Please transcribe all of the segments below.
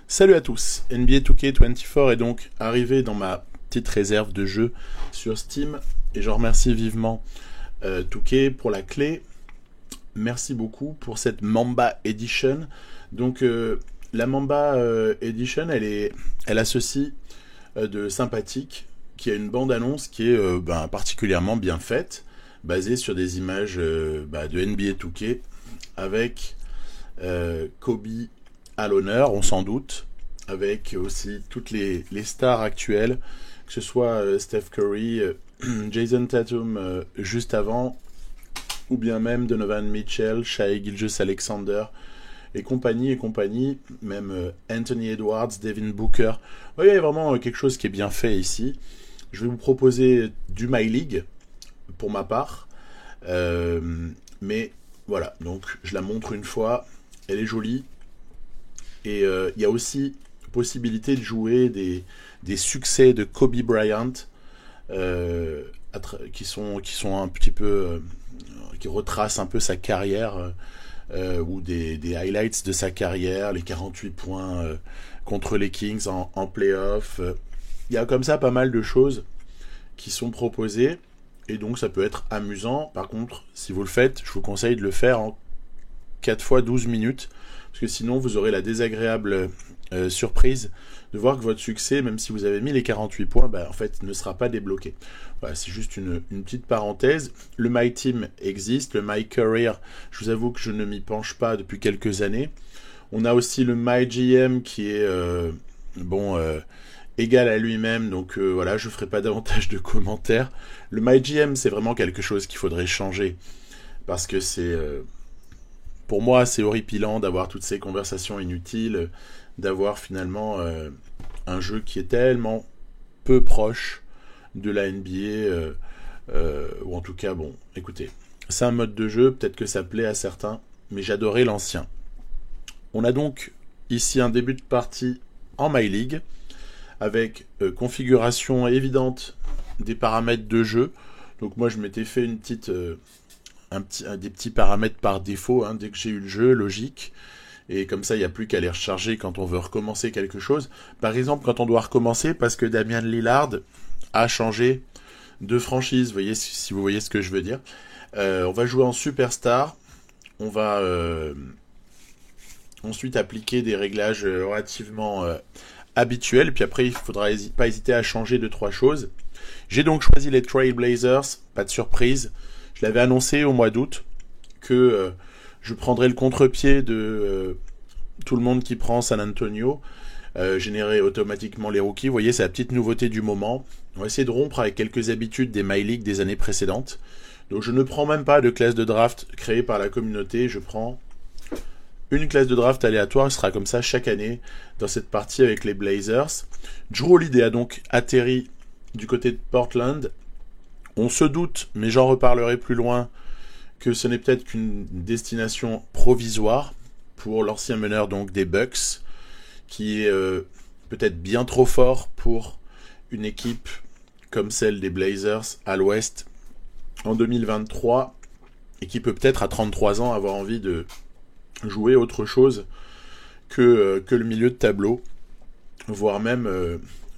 Salut à tous, NBA 2K24 est donc arrivé dans ma petite réserve de jeux sur Steam et je remercie vivement 2K pour la clé. Merci beaucoup pour cette Mamba Edition. Donc la Mamba Edition, elle a ceci de sympathique, qui a une bande-annonce qui est particulièrement bien faite, basée sur des images de NBA 2K avec Kobe à l'honneur, on s'en doute, avec aussi toutes les stars actuelles, que ce soit Steph Curry, Jason Tatum juste avant, ou bien même Donovan Mitchell, Shai Gilgeous-Alexander et compagnie, même Anthony Edwards, Devin Booker. Il y a vraiment quelque chose qui est bien fait ici. Je vais vous proposer du My League, pour ma part, mais voilà, donc je la montre une fois, elle est jolie. Et il y a aussi possibilité de jouer des succès de Kobe Bryant qui sont un petit peu qui retracent un peu sa carrière ou des highlights de sa carrière, les 48 points contre les Kings en playoff. Il y a comme ça pas mal de choses qui sont proposées et donc ça peut être amusant. Par contre, si vous le faites, je vous conseille de le faire en 4 fois 12 minutes. Parce que sinon vous aurez la désagréable surprise de voir que votre succès, même si vous avez mis les 48 points, en fait ne sera pas débloqué. Voilà, c'est juste une petite parenthèse. Le My Team existe, le My Career, je vous avoue que je ne m'y penche pas depuis quelques années. On a aussi le My GM qui est égal à lui-même, donc voilà, je ne ferai pas davantage de commentaires. Le My GM, c'est vraiment quelque chose qu'il faudrait changer, parce que c'est... pour moi, c'est horripilant d'avoir toutes ces conversations inutiles, d'avoir finalement un jeu qui est tellement peu proche de la NBA, ou en tout cas, bon, écoutez, c'est un mode de jeu, peut-être que ça plaît à certains, mais j'adorais l'ancien. On a donc ici un début de partie en My League, avec configuration évidente des paramètres de jeu. Donc moi, je m'étais fait une petite... des petits paramètres par défaut dès que j'ai eu le jeu, logique, et comme ça il n'y a plus qu'à les recharger quand on veut recommencer quelque chose. Par exemple, quand on doit recommencer parce que Damian Lillard a changé de franchise, vous voyez, si vous voyez ce que je veux dire. On va jouer en Superstar, on va ensuite appliquer des réglages relativement habituels, puis après il faudra pas hésiter à changer 2-3 choses. J'ai donc choisi les Trailblazers, pas de surprise. Je l'avais annoncé au mois d'août que je prendrais le contre-pied de tout le monde qui prend San Antonio, générer automatiquement les rookies. Vous voyez, c'est la petite nouveauté du moment. On va essayer de rompre avec quelques habitudes des My League des années précédentes. Donc je ne prends même pas de classe de draft créée par la communauté. Je prends une classe de draft aléatoire. Ce sera comme ça chaque année dans cette partie avec les Blazers. Jrue Holiday a donc atterri du côté de Portland. On se doute, mais j'en reparlerai plus loin, que ce n'est peut-être qu'une destination provisoire pour l'ancien meneur donc des Bucks, qui est peut-être bien trop fort pour une équipe comme celle des Blazers à l'Ouest en 2023, et qui peut peut-être à 33 ans avoir envie de jouer autre chose que le milieu de tableau, voire même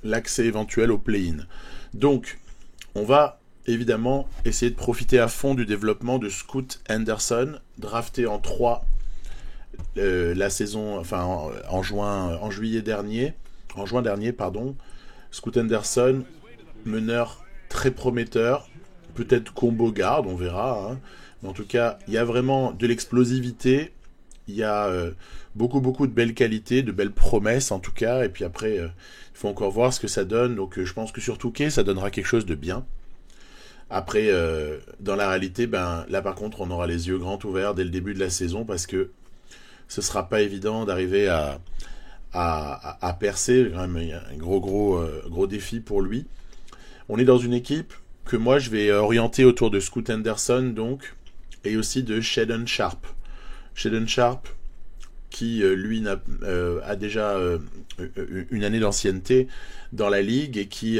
l'accès éventuel au play-in. Donc, on va évidemment essayer de profiter à fond du développement de Scoot Henderson, drafté en 3 la saison, en juin dernier. Scoot Henderson, meneur très prometteur, peut-être combo garde, on verra. Mais en tout cas, il y a vraiment de l'explosivité, il y a beaucoup de belles qualités, de belles promesses en tout cas, et puis après, il faut encore voir ce que ça donne. Donc je pense que sur 2K, ça donnera quelque chose de bien. Après, dans la réalité, là par contre, on aura les yeux grands ouverts dès le début de la saison, parce que ce sera pas évident d'arriver à percer. Quand même, il y a un gros défi pour lui. On est dans une équipe que moi je vais orienter autour de Scoot Henderson donc, et aussi de Shaedon Sharpe. Shaedon Sharpe qui lui a déjà une année d'ancienneté dans la ligue et qui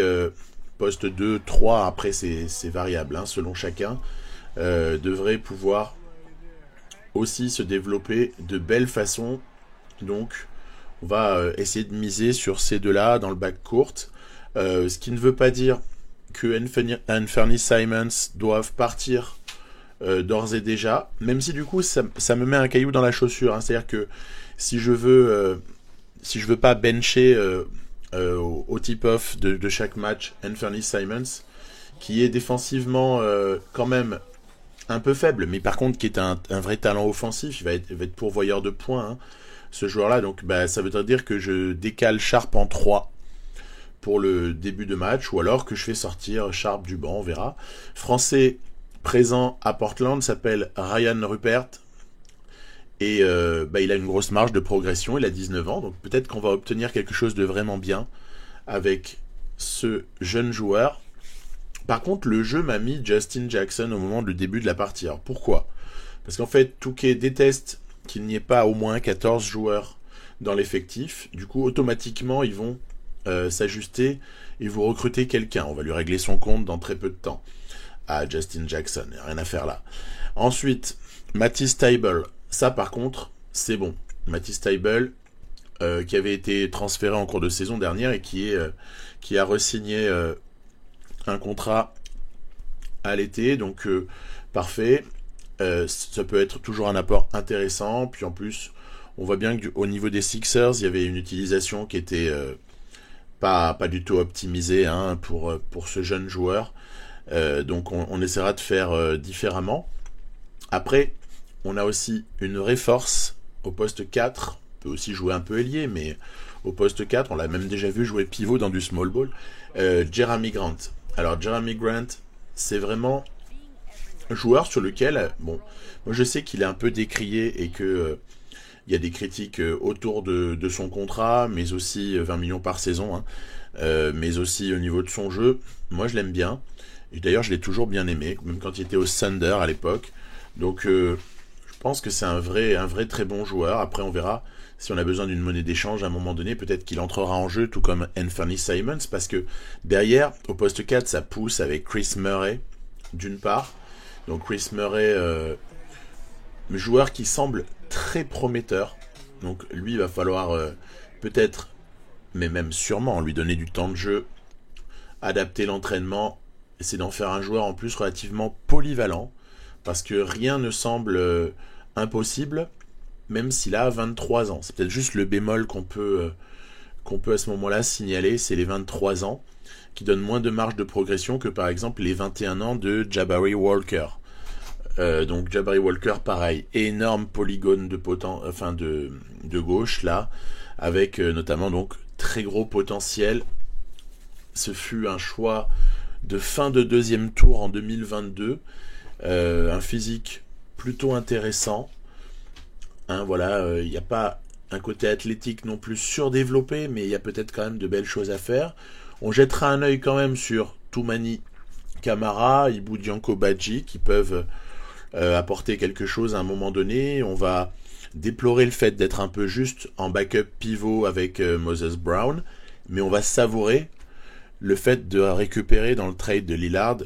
poste 2, 3, après c'est variable selon chacun, devrait pouvoir aussi se développer de belle façon. Donc On va essayer de miser sur ces deux-là dans le backcourt. Ce qui ne veut pas dire que Anthony Simons doivent partir d'ores et déjà, même si du coup ça me met un caillou dans la chaussure. Hein. C'est-à-dire que si je veux pas bencher au tip-off de chaque match Anthony Simons, qui est défensivement quand même un peu faible, mais par contre qui est un vrai talent offensif, il va être pourvoyeur de points, hein, ce joueur-là. Donc ça veut dire que je décale Sharp en 3 pour le début de match, ou alors que je fais sortir Sharp du banc, on verra. Français présent à Portland s'appelle Ryan Rupert, et il a une grosse marge de progression, il a 19 ans, donc peut-être qu'on va obtenir quelque chose de vraiment bien avec ce jeune joueur. Par contre, le jeu m'a mis Justin Jackson au moment du début de la partie. Alors pourquoi ? Parce qu'en fait, Touquet déteste qu'il n'y ait pas au moins 14 joueurs dans l'effectif. Du coup, automatiquement, ils vont s'ajuster et vous recruter quelqu'un. On va lui régler son compte dans très peu de temps. Ah, Justin Jackson, il n'y a rien à faire là. Ensuite, Matisse Thybulle. Ça, par contre, c'est bon. Matisse Thybulle, qui avait été transféré en cours de saison dernière et qui a re-signé un contrat à l'été, donc parfait. Ça peut être toujours un apport intéressant. Puis en plus, on voit bien qu'au niveau des Sixers, il y avait une utilisation qui était pas du tout optimisée, hein, pour ce jeune joueur. Donc on essaiera de faire différemment. Après, on a aussi une Ray Force au poste 4. On peut aussi jouer un peu ailier, mais au poste 4, on l'a même déjà vu jouer pivot dans du small ball. Jeremy Grant. Alors Jeremy Grant, c'est vraiment un joueur sur lequel, bon, moi je sais qu'il est un peu décrié et que il y a des critiques autour de son contrat, mais aussi 20 millions par saison, hein, mais aussi au niveau de son jeu. Moi je l'aime bien. Et d'ailleurs je l'ai toujours bien aimé, même quand il était au Thunder à l'époque. Donc je pense que c'est un vrai très bon joueur. Après on verra si on a besoin d'une monnaie d'échange à un moment donné, peut-être qu'il entrera en jeu, tout comme Anthony Simons, parce que derrière, au poste 4, ça pousse avec Chris Murray, d'une part. Donc Chris Murray, joueur qui semble très prometteur. Donc lui, il va falloir peut-être, mais même sûrement, lui donner du temps de jeu, adapter l'entraînement, essayer d'en faire un joueur en plus relativement polyvalent, parce que rien ne semble impossible, même s'il a 23 ans. C'est peut-être juste le bémol qu'on peut à ce moment-là signaler, c'est les 23 ans, qui donnent moins de marge de progression que par exemple les 21 ans de Jabari Walker. Donc Jabari Walker, pareil, énorme polygone de gauche là, avec notamment donc très gros potentiel. Ce fut un choix de fin de deuxième tour en 2022, un physique plutôt intéressant. Hein, voilà, il n'y a pas un côté athlétique non plus surdéveloppé, mais il y a peut-être quand même de belles choses à faire. On jettera un œil quand même sur Toumani Camara, Ibou Dianko Badji, qui peuvent apporter quelque chose à un moment donné. On va déplorer le fait d'être un peu juste en backup pivot avec Moses Brown, mais on va savourer le fait de récupérer dans le trade de Lillard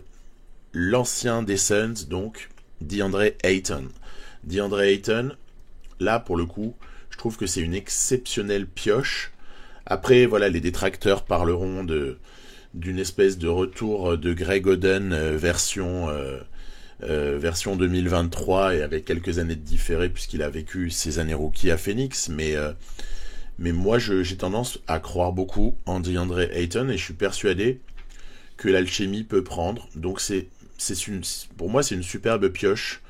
l'ancien des Suns, donc DeAndre Ayton. DeAndre Ayton, là pour le coup, je trouve que c'est une exceptionnelle pioche. Après, voilà, les détracteurs parleront d'une espèce de retour de Greg Oden version 2023 et avec quelques années de différé puisqu'il a vécu ses années rookie à Phoenix, mais moi j'ai tendance à croire beaucoup en DeAndre Ayton et je suis persuadé que l'alchimie peut prendre. Donc pour moi c'est une superbe pioche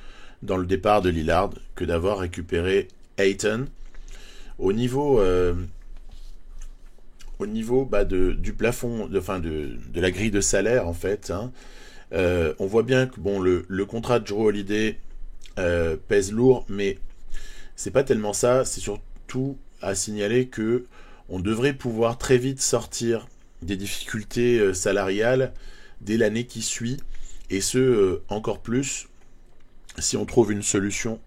dans le départ de Lillard que d'avoir récupéré Ayton. Au niveau du plafond, de la grille de salaire en fait, hein, on voit bien que bon, le contrat de Jrue Holiday pèse lourd, mais c'est pas tellement ça. C'est surtout à signaler que on devrait pouvoir très vite sortir des difficultés salariales dès l'année qui suit, et ce encore plus si on trouve une solution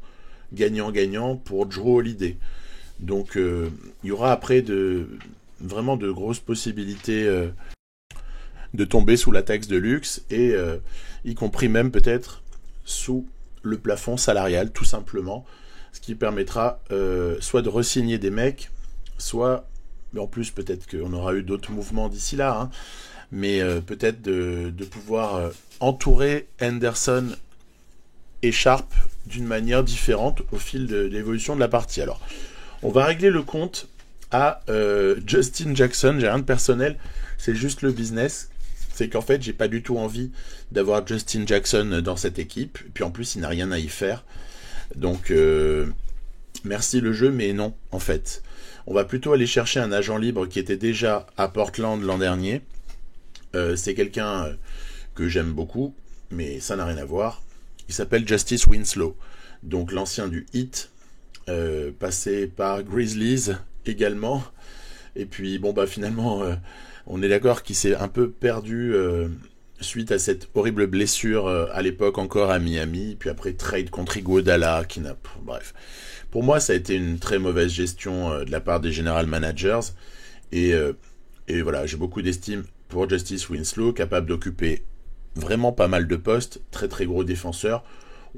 gagnant-gagnant pour Jrue Holiday. Donc il y aura après vraiment de grosses possibilités de tomber sous la taxe de luxe et y compris même peut-être sous le plafond salarial tout simplement, ce qui permettra soit de re-signer des mecs soit, mais en plus peut-être qu'on aura eu d'autres mouvements d'ici là, hein, mais peut-être de pouvoir entourer Henderson et Sharp d'une manière différente au fil de l'évolution de la partie. Alors, on va régler le compte à Justin Jackson. J'ai rien de personnel, c'est juste le business. C'est qu'en fait, j'ai pas du tout envie d'avoir Justin Jackson dans cette équipe. Et puis en plus, il n'a rien à y faire. Donc, merci le jeu, mais non, en fait. On va plutôt aller chercher un agent libre qui était déjà à Portland l'an dernier. C'est quelqu'un que j'aime beaucoup, mais ça n'a rien à voir. Il s'appelle Justice Winslow, donc l'ancien du Heat, passé par Grizzlies également. Et puis bon bah finalement, on est d'accord qu'il s'est un peu perdu suite à cette horrible blessure à l'époque encore à Miami. Puis après trade contre Iguodala, qui n'a, bref. Pour moi, ça a été une très mauvaise gestion de la part des general managers. Et voilà, j'ai beaucoup d'estime pour Justice Winslow, capable d'occuper vraiment pas mal de postes, très très gros défenseur.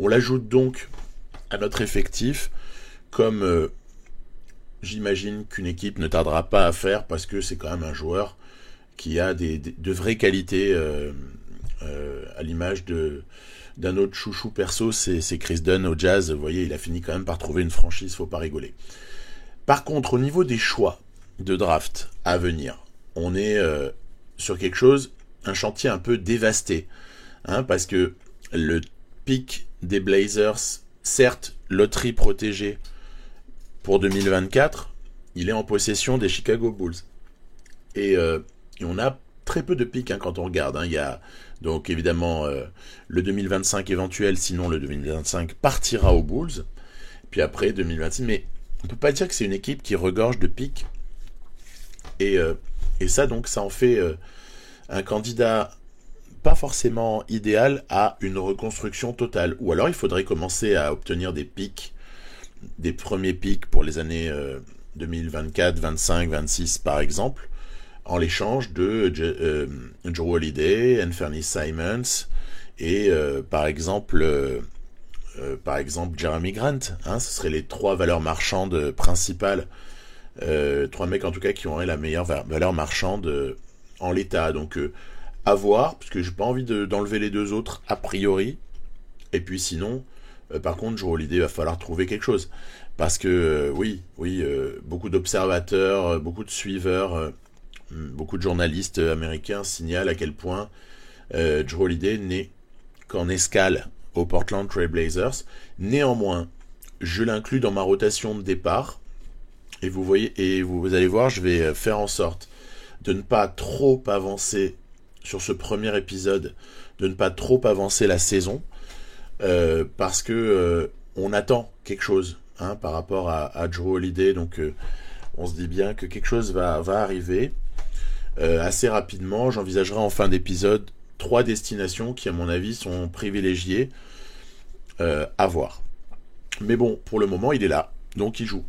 On l'ajoute donc à notre effectif, comme j'imagine qu'une équipe ne tardera pas à faire, parce que c'est quand même un joueur qui a de vraies qualités, à l'image d'un autre chouchou perso, c'est Chris Dunn au Jazz. Vous voyez, il a fini quand même par trouver une franchise, faut pas rigoler. Par contre, au niveau des choix de draft à venir, on est sur quelque chose, un chantier un peu dévasté, hein, parce que le pick des Blazers, certes loterie protégée pour 2024, il est en possession des Chicago Bulls. Et on a très peu de picks, hein, quand on regarde. Hein. Il y a donc évidemment le 2025 éventuel, sinon le 2025 partira aux Bulls. Puis après 2026, mais on peut pas dire que c'est une équipe qui regorge de picks. Et ça, donc, ça en fait un candidat pas forcément idéal à une reconstruction totale. Ou alors, il faudrait commencer à obtenir des pics, des premiers pics pour les années 2024, 25, 26, par exemple, en l'échange de Jrue Holiday, Anthony Simons et par exemple Jeremy Grant. Hein, ce seraient les trois valeurs marchandes principales. Trois mecs en tout cas qui auraient la meilleure valeur marchande en l'état. Donc à voir, parce que j'ai pas envie d'enlever les deux autres a priori. Et puis sinon, par contre, Jrue Holiday, va falloir trouver quelque chose. Parce que oui, beaucoup d'observateurs, beaucoup de suiveurs, beaucoup de journalistes américains signalent à quel point Jrue Holiday n'est qu'en escale aux Portland Trail Blazers. Néanmoins, je l'inclus dans ma rotation de départ. Et vous allez voir, je vais faire en sorte de ne pas trop avancer sur ce premier épisode, de ne pas trop avancer la saison, parce que on attend quelque chose, hein, par rapport à Jrue Holiday. Donc on se dit bien que quelque chose va arriver assez rapidement. J'envisagerai en fin d'épisode 3 destinations qui, à mon avis, sont privilégiées à voir. Mais bon, pour le moment, il est là, donc il joue.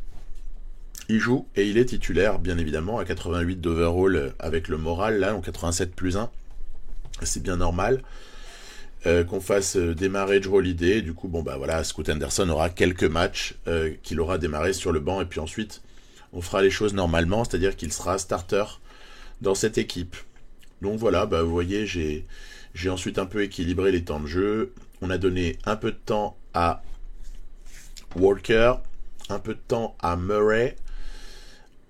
Il joue et il est titulaire, bien évidemment, à 88 d'overall avec le moral, là, en 87 plus 1. C'est bien normal qu'on fasse démarrer Jrue Holiday. Du coup, bon, bah voilà, Scoot Henderson aura quelques matchs qu'il aura démarré sur le banc. Et puis ensuite, on fera les choses normalement, c'est-à-dire qu'il sera starter dans cette équipe. Donc voilà, bah vous voyez, j'ai ensuite un peu équilibré les temps de jeu. On a donné un peu de temps à Walker, un peu de temps à Murray.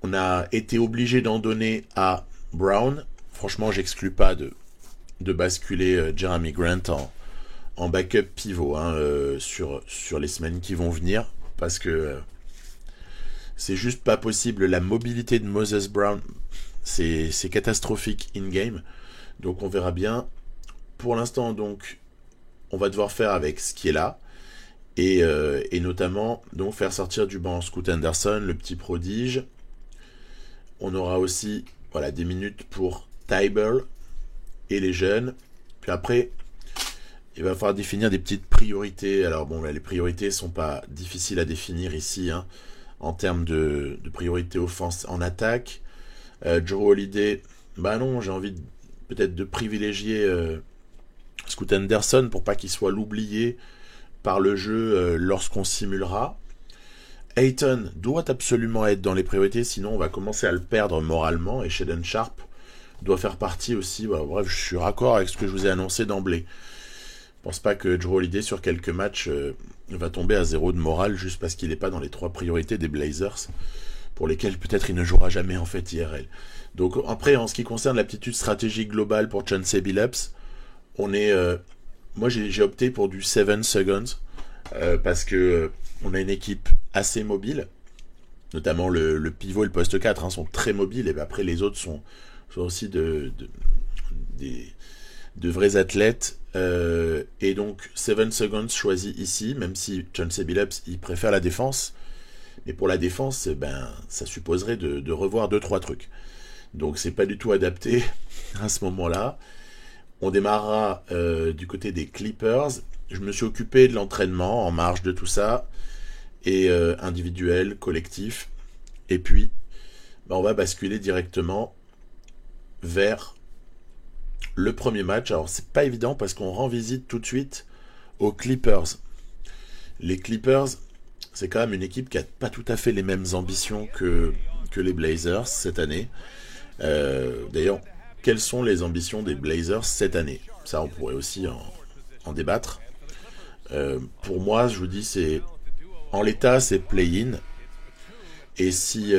On a été obligé d'en donner à Brown. Franchement, j'exclus pas de basculer Jeremy Grant en backup pivot, hein, sur les semaines qui vont venir, parce que c'est juste pas possible. La mobilité de Moses Brown, c'est catastrophique in-game. Donc on verra bien. Pour l'instant, donc, on va devoir faire avec ce qui est là. Et notamment, donc, faire sortir du banc Scoot Henderson, le petit prodige. On aura aussi, voilà, des minutes pour Tybal et les jeunes. Puis après, il va falloir définir des petites priorités. Alors bon, là, les priorités sont pas difficiles à définir ici, hein, en termes de priorité offense en attaque. Jrue Holiday, bah non, j'ai envie peut-être de privilégier Scoot Henderson pour pas qu'il soit l'oublié par le jeu lorsqu'on simulera. Ayton doit absolument être dans les priorités, sinon on va commencer à le perdre moralement, et Shaedon Sharpe doit faire partie aussi. Voilà, bref, je suis raccord avec ce que je vous ai annoncé d'emblée. Je pense pas que Jrue Holiday sur quelques matchs va tomber à 0 de morale juste parce qu'il n'est pas dans les 3 priorités des Blazers, pour lesquels peut-être il ne jouera jamais en fait IRL. Donc après, en ce qui concerne l'aptitude stratégique globale pour Chauncey Billups, on est, moi j'ai opté pour du 7 seconds parce que on a une équipe assez mobile, notamment le pivot et le poste 4 sont très mobiles, et après les autres sont aussi de vrais athlètes, et donc 7 seconds choisi ici, même si Chauncey Billups il préfère la défense, mais pour la défense ça supposerait de revoir 2-3 trucs, donc c'est pas du tout adapté à ce moment-là. On démarrera du côté des Clippers. Je me suis occupé de l'entraînement en marge de tout ça, et individuel, collectif, et puis on va basculer directement vers le premier match. Alors c'est pas évident parce qu'on rend visite tout de suite aux Clippers. Les Clippers, c'est quand même une équipe qui a pas tout à fait les mêmes ambitions que les Blazers cette année. D'ailleurs, quelles sont les ambitions des Blazers cette année? Ça, on pourrait aussi en débattre. Pour moi, je vous dis, c'est en l'état, c'est play-in. Et si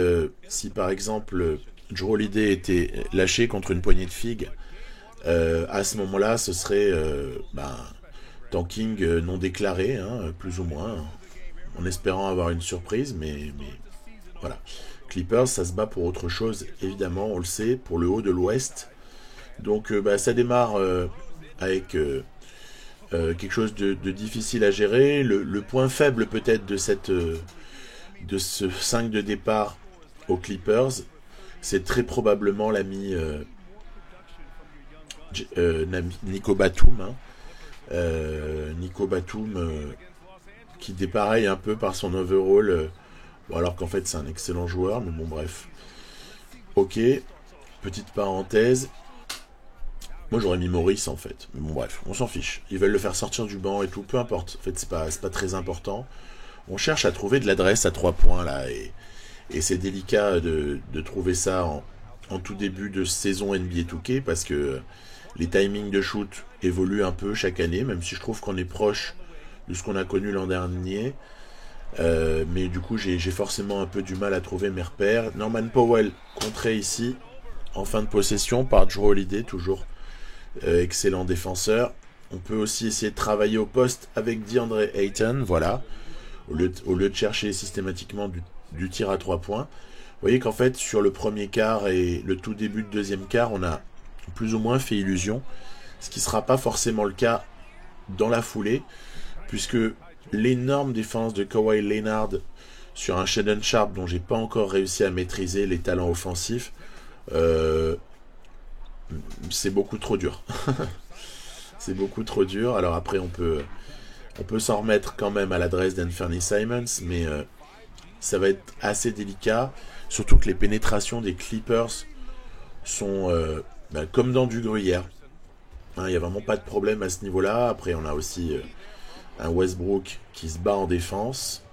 par exemple Jrue Holiday était lâché contre une poignée de figues, à ce moment-là, ce serait tanking non déclaré, plus ou moins, en espérant avoir une surprise, mais voilà. Clippers, ça se bat pour autre chose, évidemment, on le sait, pour le haut de l'Ouest. Donc ça démarre avec quelque chose de difficile à gérer. Le point faible peut-être de ce 5 de départ aux Clippers, c'est très probablement l'ami Nico Batum. Nico Batum qui dépareille un peu par son overall, alors qu'en fait c'est un excellent joueur, mais bon bref. Ok, petite parenthèse. Moi j'aurais mis Maurice en fait, mais bon bref, on s'en fiche. Ils veulent le faire sortir du banc et tout, peu importe. En fait c'est pas très important. On cherche à trouver de l'adresse à 3 points là, et c'est délicat de trouver ça en tout début de saison NBA 2K, parce que les timings de shoot évoluent un peu chaque année, même si je trouve qu'on est proche de ce qu'on a connu l'an dernier. Mais du coup j'ai forcément un peu du mal à trouver mes repères. Norman Powell contré ici en fin de possession par Jrue Holiday, toujours excellent défenseur. On peut aussi essayer de travailler au poste avec DeAndre Ayton, voilà, au lieu de chercher systématiquement du tir à 3 points. Vous voyez qu'en fait sur le premier quart et le tout début de deuxième quart, on a plus ou moins fait illusion, ce qui ne sera pas forcément le cas dans la foulée, puisque l'énorme défense de Kawhi Leonard sur un Shaedon Sharpe dont j'ai pas encore réussi à maîtriser les talents offensifs, c'est beaucoup trop dur. C'est beaucoup trop dur. Alors après on peut s'en remettre quand même à l'adresse d'Anthony Simons, mais ça va être assez délicat, surtout que les pénétrations des Clippers sont comme dans du gruyère. Il n'y a vraiment pas de problème à ce niveau-là. Après on a aussi un Westbrook qui se bat en défense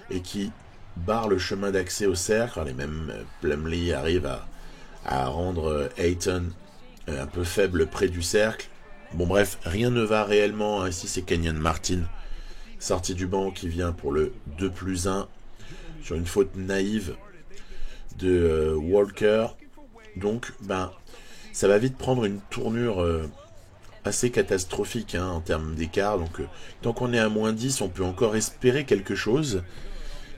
et qui barre le chemin d'accès au cercle. Les mêmes Plumlee arrive à rendre Ayton un peu faible près du cercle. Bon bref, rien ne va réellement. Ici c'est Kenyon Martin sorti du banc qui vient pour le 2+1 sur une faute naïve de Walker. Donc ça va vite prendre une tournure assez catastrophique en termes d'écart. Donc tant qu'on est à -10, on peut encore espérer quelque chose,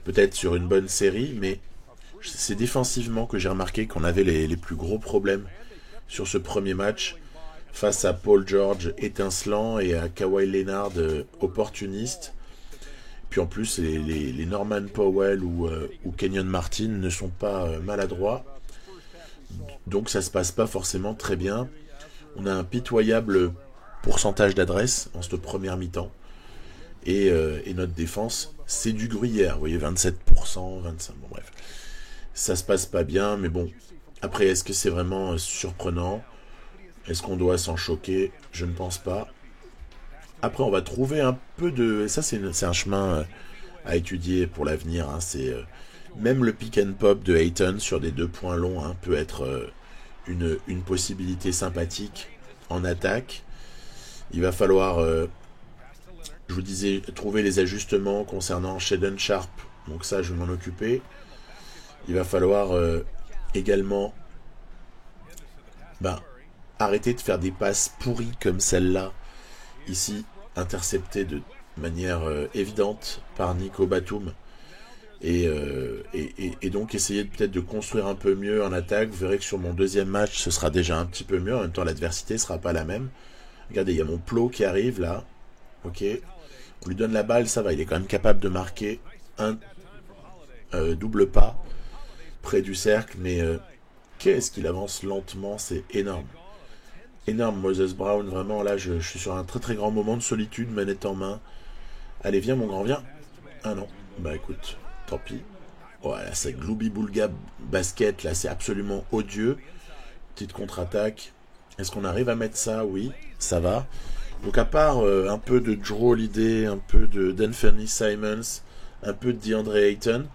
peut-être sur une bonne série, mais c'est défensivement que j'ai remarqué qu'on avait les plus gros problèmes sur ce premier match, face à Paul George étincelant et à Kawhi Leonard opportuniste. Puis en plus les Norman Powell ou Kenyon Martin ne sont pas maladroits, donc ça se passe pas forcément très bien. On a un pitoyable pourcentage d'adresse en cette première mi-temps, et notre défense c'est du gruyère, vous voyez, 27%, 25%, bon bref, ça se passe pas bien. Mais bon, après est-ce que c'est vraiment surprenant? Est-ce qu'on doit s'en choquer? Je ne pense pas. Après on va trouver un peu de... Ça c'est un chemin à étudier pour l'avenir. Hein. C'est même le pick and pop de Ayton sur des 2 points longs hein, peut être une possibilité sympathique en attaque. Il va falloir, je vous disais, trouver les ajustements concernant Shaedon Sharpe. Donc ça, je vais m'en occuper. Il va falloir également arrêter de faire des passes pourries comme celle-là, ici, interceptée de manière évidente par Nico Batum. Et donc essayer peut-être de construire un peu mieux en attaque. Vous verrez que sur mon deuxième match, ce sera déjà un petit peu mieux. En même temps, l'adversité ne sera pas la même. Regardez, il y a mon plot qui arrive là. Ok. On lui donne la balle, ça va. Il est quand même capable de marquer un double pas près du cercle. Mais qu'est-ce qu'il avance lentement, c'est énorme. Énorme, Moses Brown. Vraiment, là, je suis sur un très très grand moment de solitude, manette en main. Allez, viens, mon grand, viens. Ah non. Bah écoute, tant pis. Voilà, c'est Glooby Boulga basket, là, c'est absolument odieux. Petite contre-attaque. Est-ce qu'on arrive à mettre ça? Oui, ça va. Donc à part un peu de Jrue Holiday, un peu de D'Anthony Simons, un peu de DeAndre Ayton,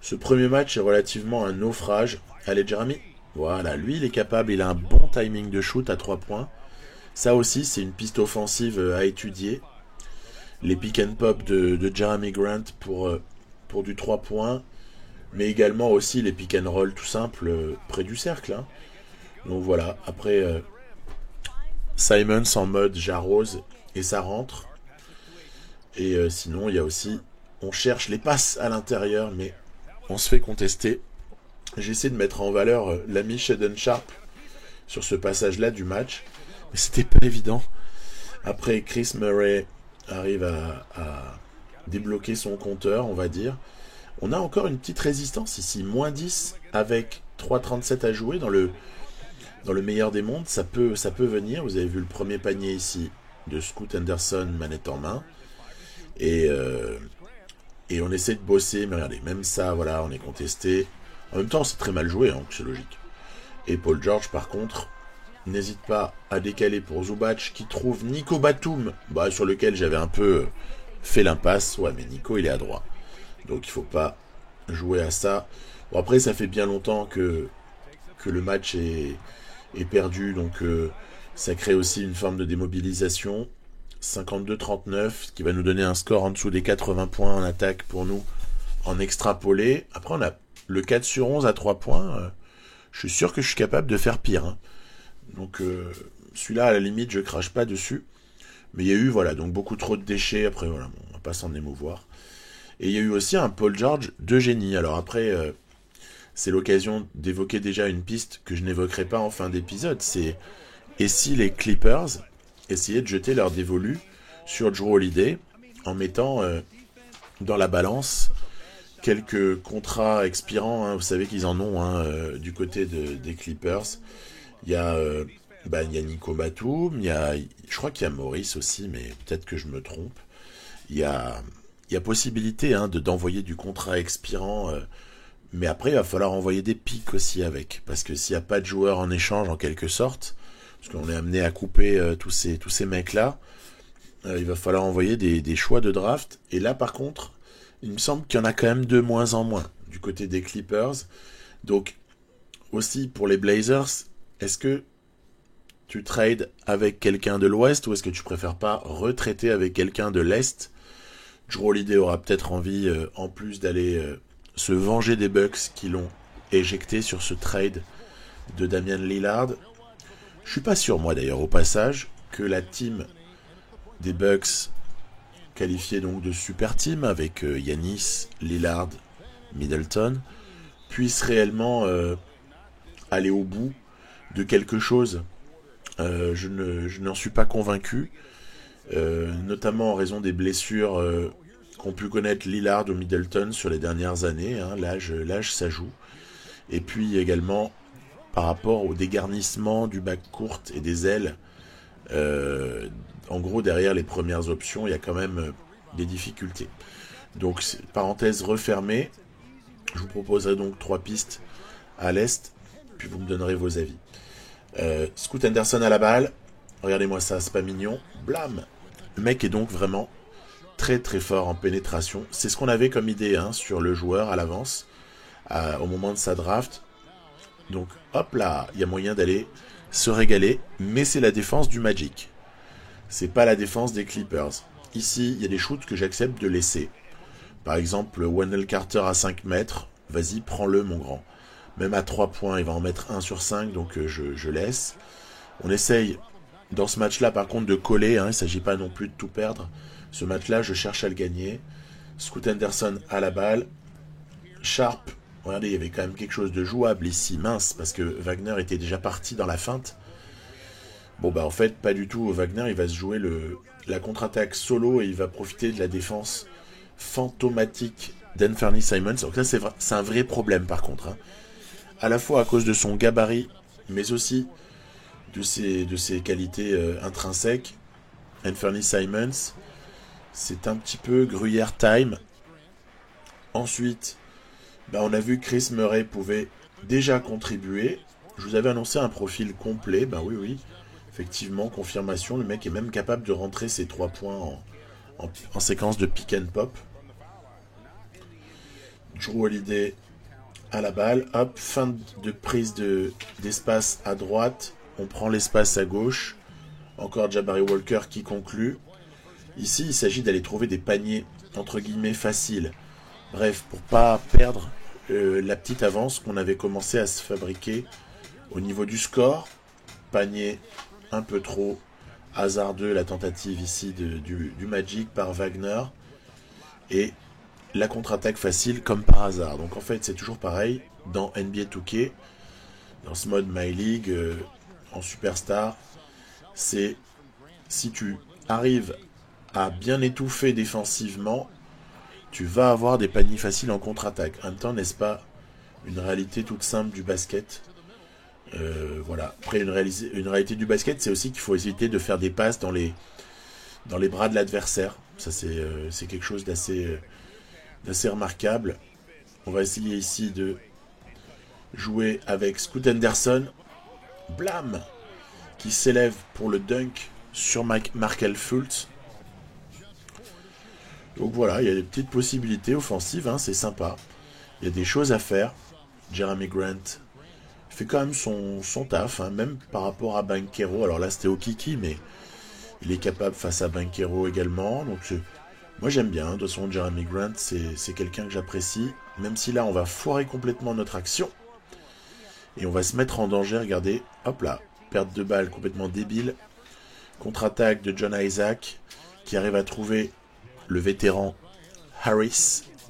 ce premier match est relativement un naufrage. Allez, Jeremy. Voilà, lui, il est capable, il a un bon timing de shoot à 3 points. Ça aussi, c'est une piste offensive à étudier. Les pick and pop de Jeremy Grant pour du 3 points, mais également aussi les pick and roll tout simple près du cercle. Hein. Donc voilà, après Simons en mode j'arrose et ça rentre. Et sinon, il y a aussi, on cherche les passes à l'intérieur, mais on se fait contester. J'essaie de mettre en valeur l'ami Shaedon Sharpe sur ce passage-là du match, mais c'était pas évident. Après, Chris Murray arrive à débloquer son compteur, on va dire. On a encore une petite résistance ici, moins 10 avec 3,37 à jouer dans le meilleur des mondes, ça peut venir. Vous avez vu le premier panier ici de Scoot Henderson, manette en main. Et on essaie de bosser, mais regardez, même ça, voilà, on est contesté. En même temps, c'est très mal joué, hein, c'est logique. Et Paul George, par contre, n'hésite pas à décaler pour Zubac, qui trouve Nico Batum, sur lequel j'avais un peu fait l'impasse. Ouais, mais Nico, il est à droite. Donc, il faut pas jouer à ça. Bon, après, ça fait bien longtemps que le match est perdu, donc ça crée aussi une forme de démobilisation. 52-39, ce qui va nous donner un score en dessous des 80 points en attaque pour nous en extrapolé. Après, on a le 4 sur 11 à 3 points. Je suis sûr que je suis capable de faire pire. Hein. Donc, celui-là, à la limite, je crache pas dessus. Mais il y a eu, voilà, donc beaucoup trop de déchets. Après, voilà, bon, on va pas s'en émouvoir. Et il y a eu aussi un Paul George de génie. Alors après, c'est l'occasion d'évoquer déjà une piste que je n'évoquerai pas en fin d'épisode. C'est, et si les Clippers essayaient de jeter leur dévolu sur Jrue Holiday en mettant dans la balance quelques contrats expirants, hein, vous savez qu'ils en ont hein, du côté des Clippers. Il y a Nico Batum, je crois qu'il y a Maurice aussi, mais peut-être que je me trompe. Il y a possibilité hein, d'envoyer du contrat expirant, mais après il va falloir envoyer des pics aussi avec, parce que s'il n'y a pas de joueurs en échange en quelque sorte, parce qu'on est amené à couper tous ces mecs-là, il va falloir envoyer des choix de draft. Et là par contre, il me semble qu'il y en a quand même de moins en moins du côté des Clippers. Donc, aussi pour les Blazers, est-ce que tu trades avec quelqu'un de l'Ouest ou est-ce que tu préfères pas retraiter avec quelqu'un de l'Est? Jrue Holiday aura peut-être envie, en plus d'aller se venger des Bucks qui l'ont éjecté sur ce trade de Damian Lillard. Je suis pas sûr, moi d'ailleurs, au passage, que la team des Bucks qualifié donc de super team avec Giannis, Lillard, Middleton, puisse réellement aller au bout de quelque chose. Je n'en suis pas convaincu, notamment en raison des blessures qu'ont pu connaître Lillard ou Middleton sur les dernières années. Hein, l'âge, ça joue. Et puis également par rapport au dégarnissement du backcourt et des ailes. En gros, derrière les premières options, il y a quand même des difficultés. Donc, parenthèse refermée, je vous proposerai donc 3 pistes à l'Est, puis vous me donnerez vos avis. Scoot Henderson à la balle, regardez-moi ça, c'est pas mignon, blam. Le mec est donc vraiment très très fort en pénétration. C'est ce qu'on avait comme idée hein, sur le joueur à l'avance, au moment de sa draft. Donc hop là, il y a moyen d'aller se régaler, mais c'est la défense du Magic. C'est pas la défense des Clippers. Ici, il y a des shoots que j'accepte de laisser. Par exemple, Wendell Carter à 5 mètres, vas-y, prends-le mon grand. Même à 3 points, il va en mettre 1 sur 5, donc je laisse. On essaye, dans ce match-là, par contre, de coller, hein, il ne s'agit pas non plus de tout perdre. Ce match-là, je cherche à le gagner. Scoot Henderson à la balle. Sharp, regardez, il y avait quand même quelque chose de jouable ici, mince, parce que Wagner était déjà parti dans la feinte. Bon, bah en fait, pas du tout. Wagner, il va se jouer la contre-attaque solo et il va profiter de la défense fantomatique d'Anthony Simons. Donc là, c'est un vrai problème, par contre. Hein. À la fois à cause de son gabarit, mais aussi de ses qualités intrinsèques. Anthony Simons, c'est un petit peu Gruyère time. Ensuite, bah, on a vu que Chris Murray pouvait déjà contribuer. Je vous avais annoncé un profil complet. Ben oui. Effectivement, confirmation. Le mec est même capable de rentrer ses 3 points en séquence de pick and pop. Drew Holiday à la balle. Hop, fin de prise d'espace à droite. On prend l'espace à gauche. Encore Jabari Walker qui conclut. Ici, il s'agit d'aller trouver des paniers, entre guillemets, faciles. Bref, pour pas perdre la petite avance qu'on avait commencé à se fabriquer au niveau du score. Panier un peu trop hasardeux, la tentative ici du Magic par Wagner. Et la contre-attaque facile comme par hasard. Donc en fait, c'est toujours pareil dans NBA 2K, dans ce mode My League, en Superstar. C'est si tu arrives à bien étouffer défensivement, tu vas avoir des paniers faciles en contre-attaque. En même temps, n'est-ce pas une réalité toute simple du basket? Voilà. Après, une réalité du basket, c'est aussi qu'il faut éviter de faire des passes dans les bras de l'adversaire. Ça, c'est quelque chose d'assez remarquable. On va essayer ici de jouer avec Scoot Henderson. Blam! Qui s'élève pour le dunk sur Markel Fultz. Donc voilà, il y a des petites possibilités offensives, hein, c'est sympa. Il y a des choses à faire. Jeremy Grant fait quand même son taf, hein, même par rapport à Banchero. Alors là, c'était au kiki, mais il est capable face à Banchero également. Donc moi, j'aime bien. De toute façon, Jeremy Grant, c'est quelqu'un que j'apprécie. Même si là, on va foirer complètement notre action. Et on va se mettre en danger. Regardez, hop là, perte de balle complètement débile. Contre-attaque de John Isaac, qui arrive à trouver le vétéran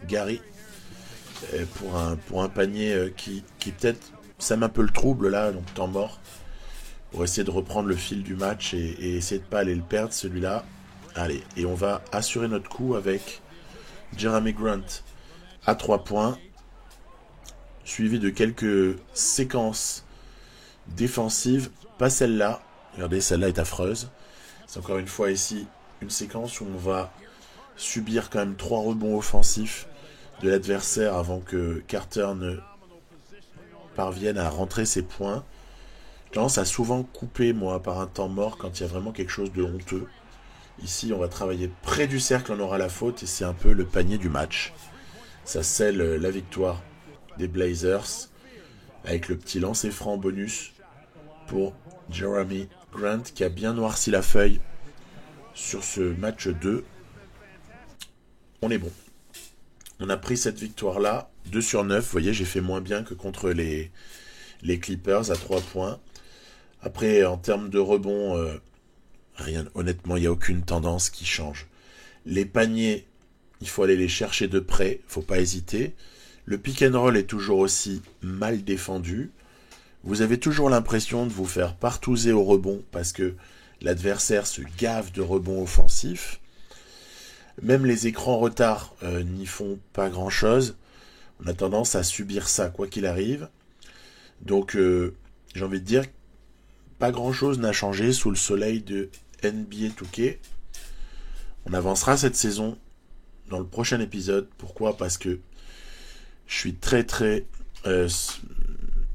Gary, pour un panier qui peut-être sème un peu le trouble là, donc temps mort, pour essayer de reprendre le fil du match et essayer de pas aller le perdre celui-là. Allez, et on va assurer notre coup avec Jeremy Grant à 3 points, suivi de quelques séquences défensives, pas celle-là, regardez, celle-là est affreuse. C'est encore une fois ici une séquence où on va subir quand même 3 rebonds offensifs de l'adversaire avant que Carter ne parvienne à rentrer ses points. J'ai tendance à souvent couper, moi, par un temps mort quand il y a vraiment quelque chose de honteux. Ici, on va travailler près du cercle, on aura la faute, et c'est un peu le panier du match. Ça scelle la victoire des Blazers, avec le petit lancer franc bonus pour Jeremy Grant, qui a bien noirci la feuille sur ce match 2. On est bon. On a pris cette victoire-là, 2 sur 9. Vous voyez, j'ai fait moins bien que contre les Clippers à 3 points. Après, en termes de rebond, rien. Honnêtement, il n'y a aucune tendance qui change. Les paniers, il faut aller les chercher de près. Il ne faut pas hésiter. Le pick and roll est toujours aussi mal défendu. Vous avez toujours l'impression de vous faire partouzer au rebond parce que l'adversaire se gave de rebonds offensifs. Même les écrans retard n'y font pas grand-chose. On a tendance à subir ça, quoi qu'il arrive. Donc, j'ai envie de dire, pas grand-chose n'a changé sous le soleil de NBA 2K. On avancera cette saison dans le prochain épisode. Pourquoi? Parce que je suis très très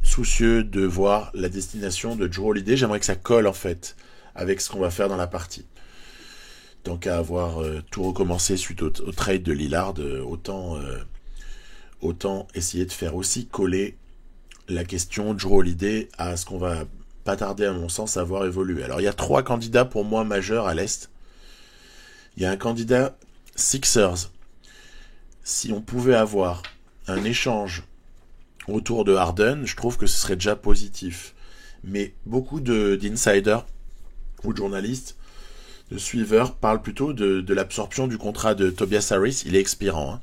soucieux de voir la destination de Drew Holiday. J'aimerais que ça colle en fait avec ce qu'on va faire dans la partie. tant qu'à avoir tout recommencé suite au trade de Lillard, autant essayer de faire aussi coller la question de Jrue Holiday à ce qu'on va pas tarder à mon sens à voir évoluer. Alors il y a 3 candidats pour moi majeurs à l'Est. Il y a un candidat Sixers. Si on pouvait avoir un échange autour de Harden, je trouve que ce serait déjà positif. Mais beaucoup d'insiders ou de journalistes, de suiveurs, parlent plutôt de l'absorption du contrat de Tobias Harris. Il est expirant. Hein.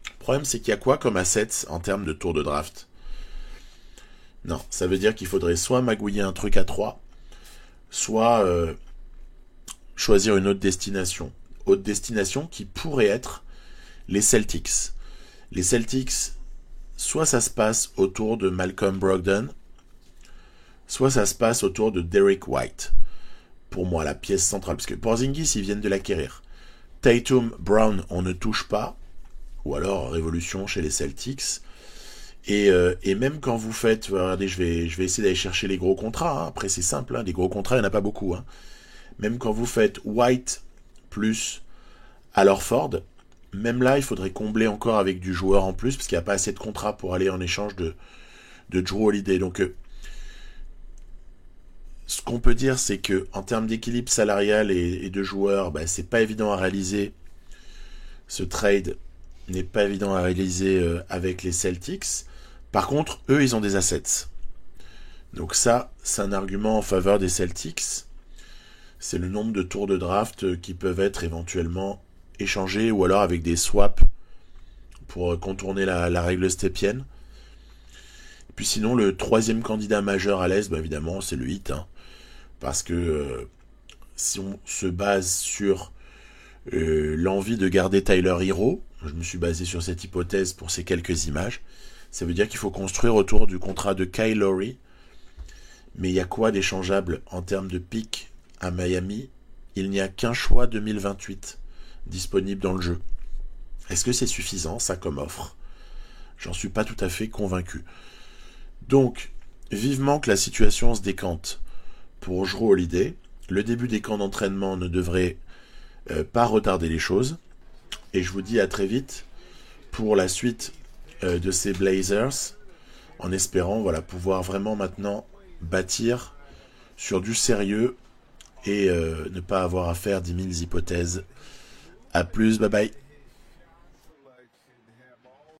Le problème, c'est qu'il y a quoi comme assets en termes de tour de draft? Non, ça veut dire qu'il faudrait soit magouiller un truc à 3, soit choisir une autre destination. Autre destination qui pourrait être les Celtics. Les Celtics, soit ça se passe autour de Malcolm Brogdon, soit ça se passe autour de Derrick White. Pour moi, la pièce centrale. Parce que Porzingis, ils viennent de l'acquérir. Tatum, Brown, on ne touche pas. Ou alors, révolution chez les Celtics. Et même quand vous faites... Regardez, je vais essayer d'aller chercher les gros contrats. Hein. Après, c'est simple. Hein. Les gros contrats, il n'y en a pas beaucoup. Hein. Même quand vous faites White plus Al Horford, même là, il faudrait combler encore avec du joueur en plus, parce qu'il n'y a pas assez de contrats pour aller en échange de Jrue Holiday. Donc, ce qu'on peut dire, c'est que en termes d'équilibre salarial et de joueurs, c'est pas évident à réaliser. Ce trade n'est pas évident à réaliser avec les Celtics. Par contre, eux, ils ont des assets. Donc ça, c'est un argument en faveur des Celtics. C'est le nombre de tours de draft qui peuvent être éventuellement échangés, ou alors avec des swaps pour contourner la règle steppienne. Et puis sinon, le troisième candidat majeur à l'Est, évidemment, c'est le Heat. Hein. Parce que si on se base sur l'envie de garder Tyler Hero, je me suis basé sur cette hypothèse pour ces quelques images, ça veut dire qu'il faut construire autour du contrat de Kyle Lowry. Mais il y a quoi d'échangeable en termes de pick à Miami? Il n'y a qu'un choix 2028 disponible dans le jeu. Est-ce que c'est suffisant, ça, comme offre? J'en suis pas tout à fait convaincu. Donc, vivement que la situation se décante pour Jrue Holiday. Le début des camps d'entraînement ne devrait pas retarder les choses. Et je vous dis à très vite pour la suite de ces Blazers, en espérant pouvoir vraiment maintenant bâtir sur du sérieux et ne pas avoir à faire 10 000 hypothèses. A plus, bye bye.